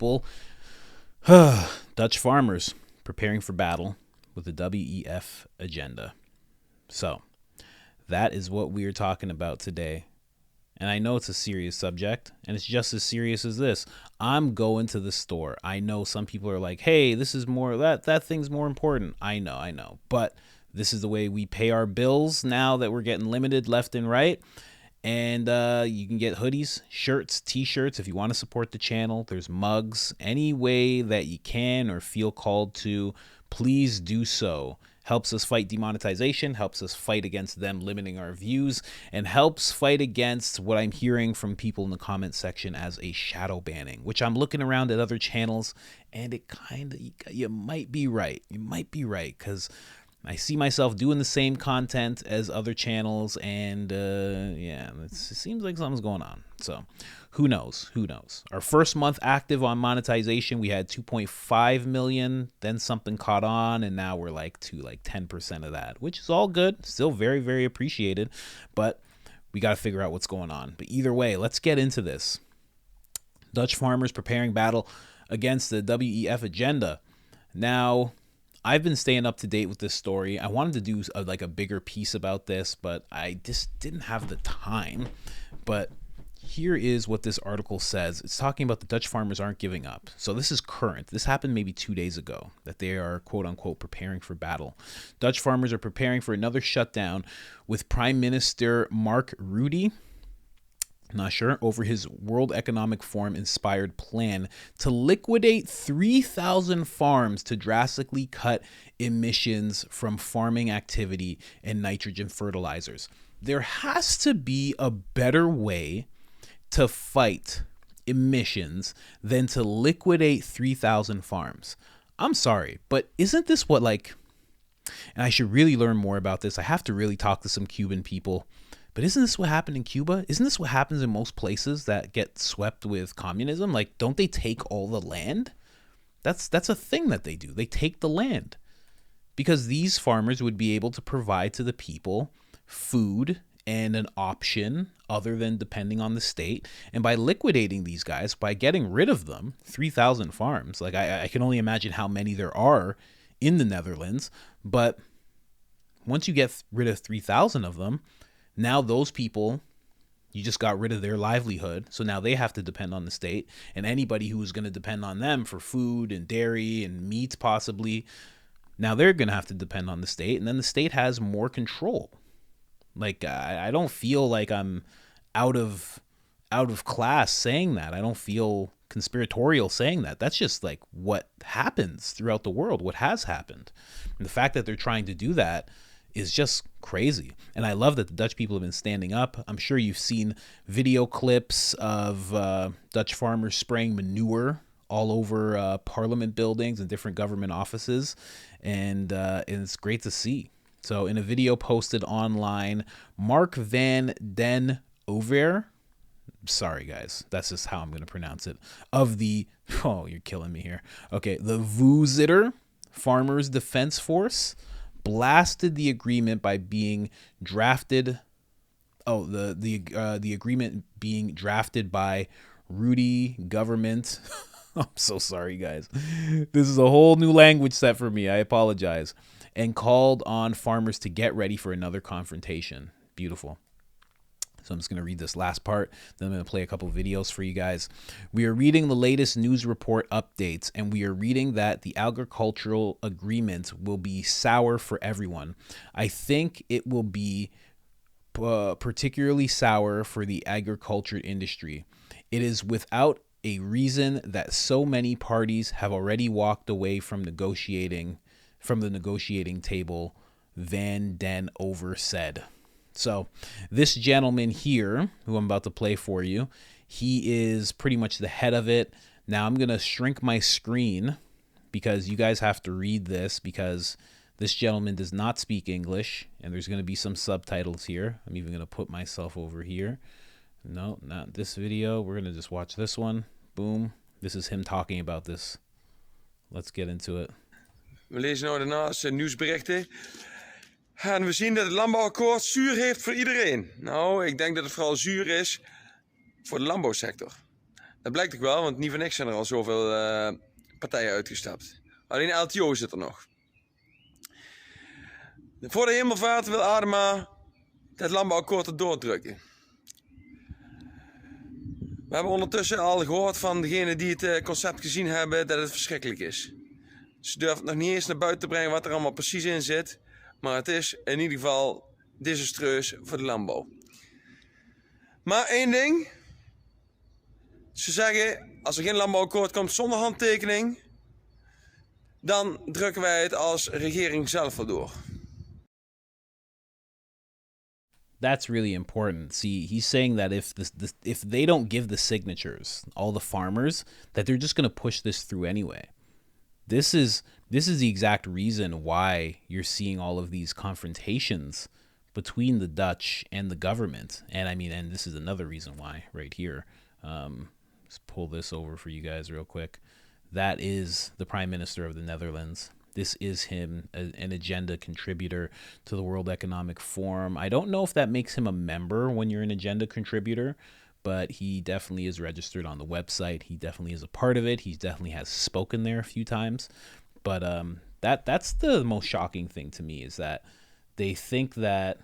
people. Dutch farmers preparing for battle with the WEF agenda. So that is what we are talking about today. And I know it's a serious subject, and it's just as serious as this. I'm going to the store. I know some people are like, hey, this is more, that thing's more important. I know. But this is the way we pay our bills now that we're getting limited left and right. And you can get hoodies, shirts, t-shirts if you want to support the channel. There's mugs. Any way that you can or feel called to, please do so. Helps us fight demonetization, helps us fight against them limiting our views, and helps fight against what I'm hearing from people in the comment section as a shadow banning, which I'm looking around at other channels, and it kind of, you might be right. You might be right, because I see myself doing the same content as other channels, and yeah, it seems like something's going on. So who knows? Our first month active on monetization, we had 2.5 million. Then something caught on, and now we're like to 10% of that, which is all good. Still very, very appreciated, but we got to figure out what's going on. But either way, let's get into this. Dutch farmers preparing battle against the WEF agenda. Now, I've been staying up to date with this story. I wanted to do a bigger piece about this, but I just didn't have the time. But here is what this article says. It's talking about the Dutch farmers aren't giving up. So this is current. This happened maybe 2 days ago, that they are, quote unquote, preparing for battle. Dutch farmers are preparing for another shutdown, with Prime Minister Mark Rutte, not sure, over his World Economic Forum inspired plan to liquidate 3,000 farms to drastically cut emissions from farming activity and nitrogen fertilizers. There has to be a better way to fight emissions than to liquidate 3,000 farms. I'm sorry, but isn't this what and I should really learn more about this. I have to really talk to some Cuban people. But isn't this what happened in Cuba? Isn't this what happens in most places that get swept with communism? Don't they take all the land? That's a thing that they do. They take the land because these farmers would be able to provide to the people food and an option other than depending on the state. And by liquidating these guys, by getting rid of them, 3,000 farms, I can only imagine how many there are in the Netherlands. But once you get rid of 3,000 of them, now those people, you just got rid of their livelihood. So now they have to depend on the state, and anybody who is going to depend on them for food and dairy and meat possibly, now they're going to have to depend on the state, and then the state has more control. I don't feel like I'm out of class saying that. I don't feel conspiratorial saying that. That's just what happens throughout the world, what has happened. And the fact that they're trying to do that is just crazy. And I love that the Dutch people have been standing up. I'm sure you've seen video clips of Dutch farmers spraying manure all over parliament buildings and different government offices. And it's great to see. So in a video posted online, Mark van den Over, sorry guys, that's just how I'm going to pronounce it, of the, oh, you're killing me here. Okay, the Voorzitter Farmers Defense Force blasted the agreement by being drafted. Oh, the agreement being drafted by Rutte government. I'm so sorry, guys. This is a whole new language set for me. I apologize. And called on farmers to get ready for another confrontation. Beautiful. So I'm just going to read this last part. Then I'm going to play a couple videos for you guys. We are reading the latest news report updates, and we are reading that the agricultural agreement will be sour for everyone. I think it will be particularly sour for the agriculture industry. It is without a reason that so many parties have already walked away from the negotiating table, Van den Over said. So this gentleman here, who I'm about to play for you, he is pretty much the head of it. Now I'm going to shrink my screen because you guys have to read this, because this gentleman does not speak English, and there's going to be some subtitles here. I'm even going to put myself over here. No, not this video. We're going to just watch this one. Boom. This is him talking about this. Let's get into it. We lezen nou daarnaast nieuwsberichten. En we zien dat het landbouwakkoord zuur heeft voor iedereen. Nou, ik denk dat het vooral zuur is voor de landbouwsector. Dat blijkt toch wel, want niet voor niks zijn er al zoveel partijen uitgestapt. Alleen de LTO zit er nog. Voor de hemelvaart wil Adema het landbouwakkoord er doordrukken. We hebben ondertussen al gehoord van degenen die het concept gezien hebben dat het verschrikkelijk is. Ze durven het nog niet eens naar buiten te brengen wat er allemaal precies in zit. Maar het is in ieder geval desastreus voor de landbouw. Maar één ding. Ze zeggen, als er geen landbouwakkoord komt zonder handtekening, dan drukken wij het als regering zelf wel door. That's really important. See, he's saying that if they don't give the signatures, all the farmers, that they're just going to push this through anyway. This is the exact reason why you're seeing all of these confrontations between the Dutch and the government. And I mean, and this is another reason why right here. Let's pull this over for you guys real quick. That is the Prime Minister of the Netherlands. This is him, an agenda contributor to the World Economic Forum. I don't know if that makes him a member when you're an agenda contributor, but he definitely is registered on the website. He definitely is a part of it. He definitely has spoken there a few times. But that's the most shocking thing to me, is that they think that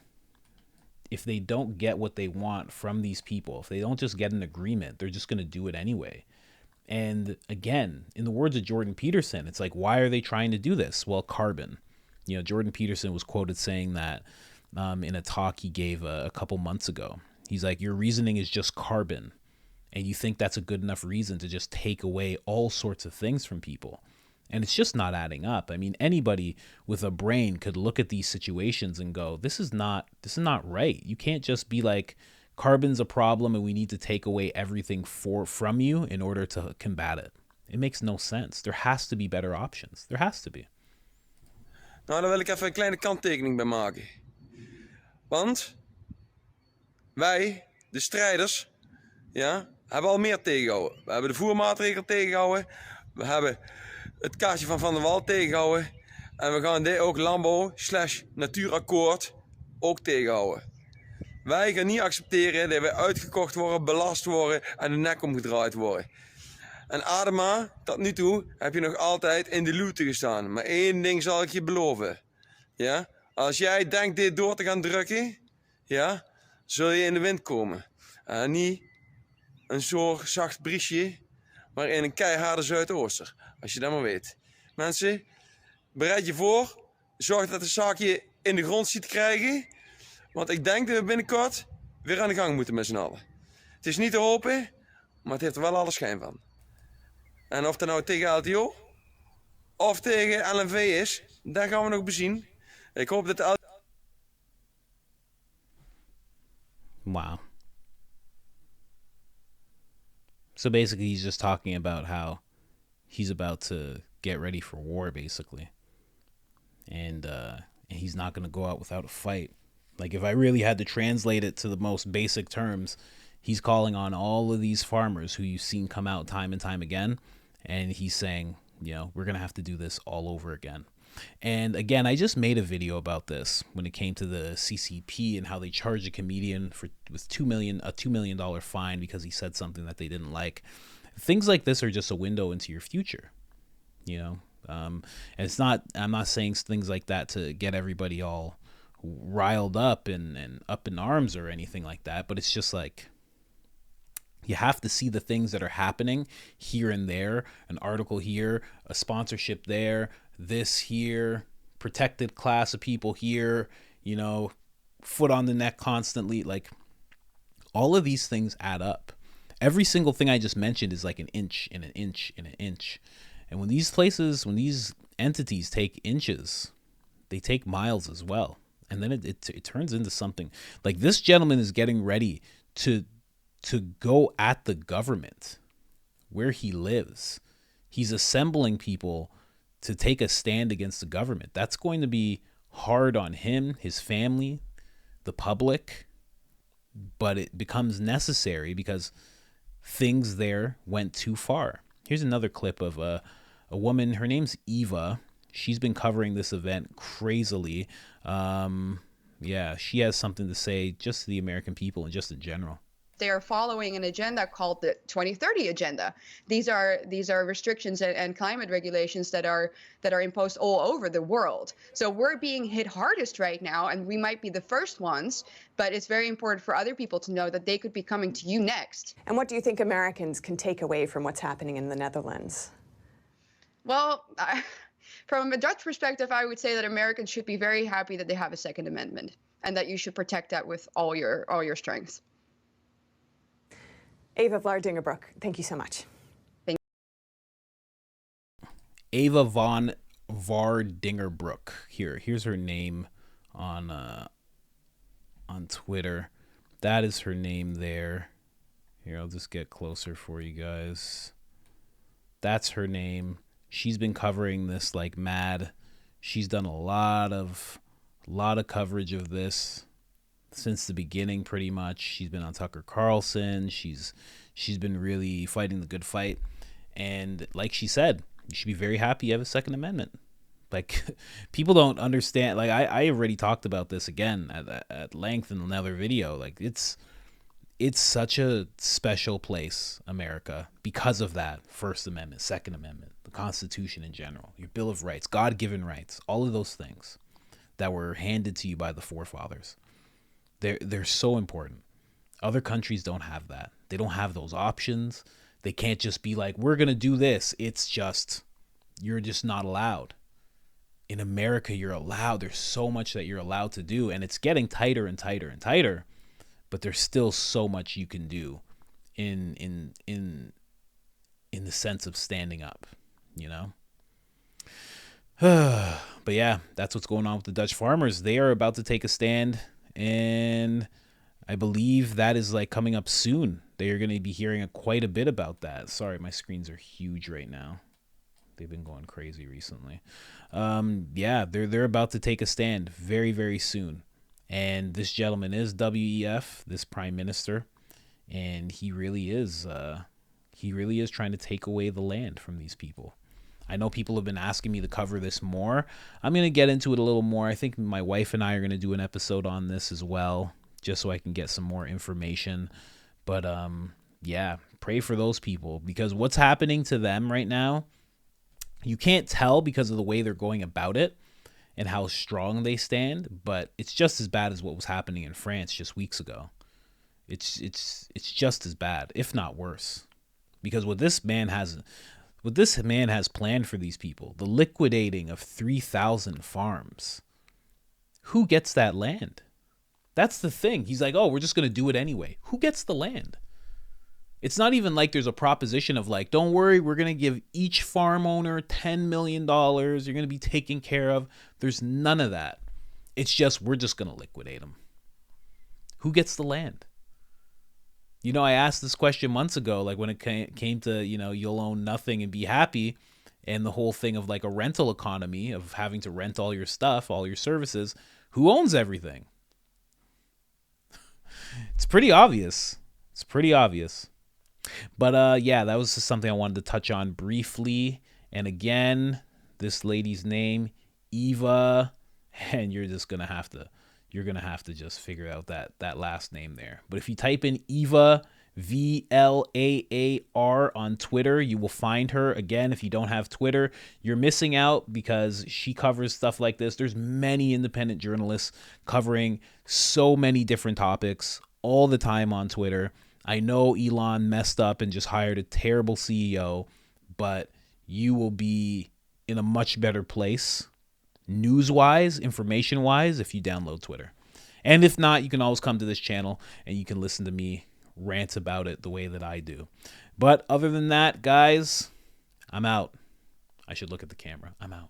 if they don't get what they want from these people, if they don't just get an agreement, they're just going to do it anyway. And again, in the words of Jordan Peterson, it's like, why are they trying to do this? Well, carbon. You know, Jordan Peterson was quoted saying that in a talk he gave a couple months ago. He's like, your reasoning is just carbon. And you think that's a good enough reason to just take away all sorts of things from people. And it's just not adding up. I mean, anybody with a brain could look at these situations and go, this is not right. You can't just be like, carbon's a problem and we need to take away everything from you in order to combat it. It makes no sense. There has to be better options. There has to be. Nou, daar wil ik even een kleine kanttekening bij maken. Want wij, de strijders, ja, hebben al meer tegengehouden. We hebben de voermaatregel tegengehouden. We hebben het kaartje van Van der Wal tegengehouden. En we gaan dit ook landbouw/natuurakkoord ook tegenhouden. Wij gaan niet accepteren dat we uitgekocht worden, belast worden en de nek omgedraaid worden. En Adema, tot nu toe heb je nog altijd in de luwte gestaan. Maar één ding zal ik je beloven. Ja? Als jij denkt dit door te gaan drukken, ja, zul je in de wind komen. En niet een soort zacht briesje, maar in een keiharde zuidooster. Als je dat maar weet. Mensen, bereid je voor. Zorg dat de zaakje in de grond ziet krijgen. Want ik denk dat we binnenkort weer aan de gang moeten met z'n allen. Het is niet te hopen, maar het heeft er wel alle schijn van. En of dat nou tegen LTO of tegen LNV is, dat gaan we nog bezien. Ik hoop dat de Wow. So basically he's just talking about how he's about to get ready for war, basically. And he's not going to go out without a fight. Like, if I really had to translate it to the most basic terms, he's calling on all of these farmers who you've seen come out time and time again. And he's saying, you know, we're going to have to do this all over again. And again, I just made a video about this when it came to the CCP and how they charged a comedian with $2 million fine because he said something that they didn't like. Things like this are just a window into your future, you know. And I'm not saying things like that to get everybody all riled up and up in arms or anything like that, but it's just like, you have to see the things that are happening here and there, an article here, a sponsorship there, this here, protected class of people here, you know, foot on the neck constantly. Like, all of these things add up. Every single thing I just mentioned is like an inch and an inch and an inch. And when these entities take inches, they take miles as well. And then it turns into something. Like, this gentleman is getting ready to go at the government where he lives. He's assembling people to take a stand against the government. That's going to be hard on him, his family, the public. But it becomes necessary because things there went too far. Here's another clip of a woman. Her name's Eva. She's been covering this event crazily. Yeah, she has something to say just to the American people and just in general. they are following an agenda called the 2030 agenda. These are restrictions and climate regulations that are imposed all over the world. So we're being hit hardest right now, and we might be the first ones, but it's very important for other people to know that they could be coming to you next. And what do you think Americans can take away from what's happening in the Netherlands? Well, from a Dutch perspective, I would say that Americans should be very happy that they have a Second Amendment, and that you should protect that with all your strength. Eva Vlaardingerbroek, thank you so much. Eva von Vlaardingerbroek. Here's her name on Twitter. That is her name there. Here, I'll just get closer for you guys. That's her name. She's been covering this like mad. She's done a lot of coverage of this since the beginning, pretty much. She's been on Tucker Carlson. She's been really fighting the good fight. And like she said, you should be very happy you have a Second Amendment. Like, people don't understand. Like, I already talked about this again at length in another video. Like, it's such a special place, America, because of that First Amendment, Second Amendment, the Constitution in general, your Bill of Rights, God-given rights, all of those things that were handed to you by the forefathers. They're so important. Other countries don't have that. They don't have those options. They can't just be like, we're going to do this. It's just, you're just not allowed. In America, you're allowed. There's so much that you're allowed to do, and it's getting tighter and tighter and tighter, but there's still so much you can do in the sense of standing up, you know? But yeah, that's what's going on with the Dutch farmers. They are about to take a stand, and I believe that is like coming up soon. They are going to be hearing quite a bit about that. Sorry, my screens are huge right now. They've been going crazy recently. Yeah, they're about to take a stand very, very soon. And this gentleman is WEF, this prime minister, and he really is trying to take away the land from these people. I know people have been asking me to cover this more. I'm going to get into it a little more. I think my wife and I are going to do an episode on this as well, just so I can get some more information. But yeah, pray for those people, because what's happening to them right now, you can't tell because of the way they're going about it and how strong they stand, but it's just as bad as what was happening in France just weeks ago. It's just as bad, if not worse, because what this man has planned for these people, the liquidating of 3,000 farms. Who gets that land? That's the thing. He's like, oh, we're just going to do it anyway. Who gets the land? It's not even like there's a proposition of like, don't worry, we're going to give each farm owner $10 million. You're going to be taken care of. There's none of that. It's just, we're just going to liquidate them. Who gets the land? You know, I asked this question months ago, like when it came to, you know, you'll own nothing and be happy. And the whole thing of like a rental economy of having to rent all your stuff, all your services. Who owns everything? It's pretty obvious. It's pretty obvious. But yeah, that was just something I wanted to touch on briefly. And again, this lady's name, Eva, and you're gonna have to just figure out that last name there. But if you type in Eva VLAAR on Twitter, you will find her. Again, if you don't have Twitter, you're missing out because she covers stuff like this. There's many independent journalists covering so many different topics all the time on Twitter. I know Elon messed up and just hired a terrible CEO, but you will be in a much better place news-wise, information-wise, if you download Twitter. And if not, you can always come to this channel and you can listen to me rant about it the way that I do. But other than that, guys, I'm out. I should look at the camera. I'm out.